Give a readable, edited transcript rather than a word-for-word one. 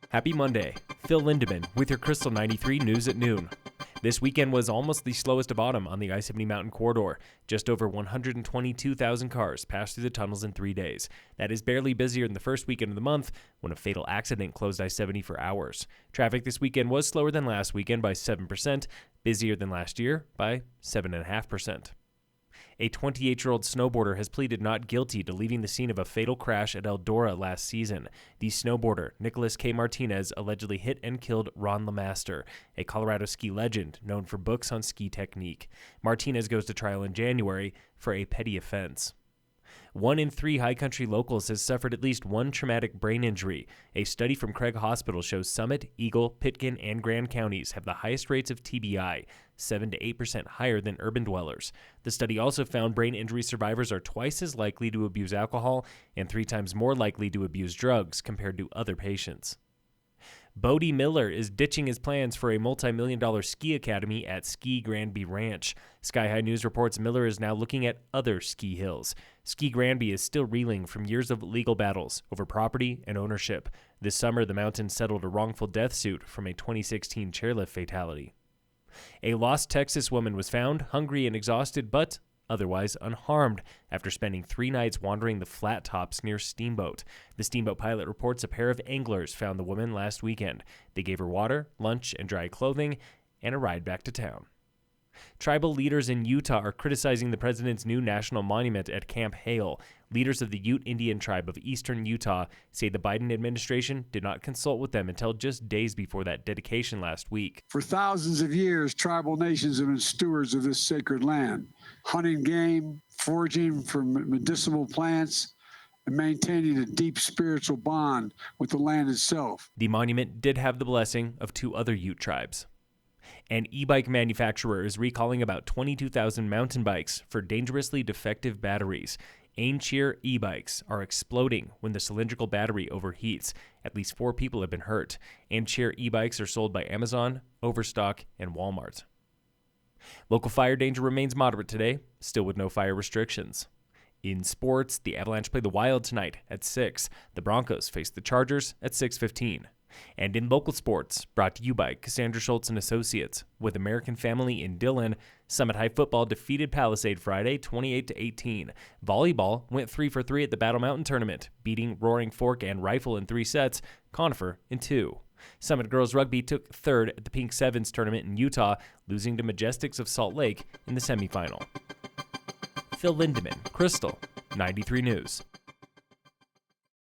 Happy Monday. Phil Lindeman with your Krystal 93 News at noon. This weekend was almost the slowest of autumn on the I-70 Mountain Corridor. Just over 122,000 cars passed through the tunnels in 3 days. That is barely busier than the first weekend of the month, when a fatal accident closed I-70 for hours. Traffic this weekend was slower than last weekend by 7%, busier than last year by 7.5%. A 28-year-old snowboarder has pleaded not guilty to leaving the scene of a fatal crash at Eldora last season. The snowboarder, Nicholas K. Martinez, allegedly hit and killed Ron LeMaster, a Colorado ski legend known for books on ski technique. Martinez goes to trial in January for a petty offense. 1 in 3 high country locals has suffered at least one traumatic brain injury. A study from Craig Hospital shows Summit, Eagle, Pitkin, and Grand counties have the highest rates of TBI, 7 to 8% higher than urban dwellers. The study also found brain injury survivors are twice as likely to abuse alcohol and 3 times more likely to abuse drugs compared to other patients. Bode Miller is ditching his plans for a multi-million-dollar ski academy at Ski Granby Ranch. Sky High News reports Miller is now looking at other ski hills. Ski Granby is still reeling from years of legal battles over property and ownership. This summer, the mountain settled a wrongful death suit from a 2016 chairlift fatality. A lost Texas woman was found, hungry and exhausted, but otherwise unharmed, after spending 3 nights wandering the flat tops near Steamboat. The Steamboat pilot reports a pair of anglers found the woman last weekend. They gave her water, lunch, and dry clothing, and a ride back to town. Tribal leaders in Utah are criticizing the president's new national monument at Camp Hale. Leaders of the Ute Indian tribe of eastern Utah say the Biden administration did not consult with them until just days before that dedication last week. For thousands of years, tribal nations have been stewards of this sacred land, hunting game, foraging for medicinal plants, and maintaining a deep spiritual bond with the land itself. The monument did have the blessing of 2 other Ute tribes. An e-bike manufacturer is recalling about 22,000 mountain bikes for dangerously defective batteries. Aincheer e-bikes are exploding when the cylindrical battery overheats. At least 4 people have been hurt. Aincheer e-bikes are sold by Amazon, Overstock, and Walmart. Local fire danger remains moderate today, still with no fire restrictions. In sports, the Avalanche play the Wild tonight at 6. The Broncos face the Chargers at 6:15. And in local sports, brought to you by Cassandra Schultz & Associates. With American Family in Dillon, Summit High football defeated Palisade Friday 28-18. Volleyball went 3 for 3 at the Battle Mountain Tournament, beating Roaring Fork and Rifle in 3 sets, Conifer in 2. Summit Girls Rugby took 3rd at the Pink Sevens Tournament in Utah, losing to Majestics of Salt Lake in the semifinal. Phil Lindeman, Krystal, 93 News.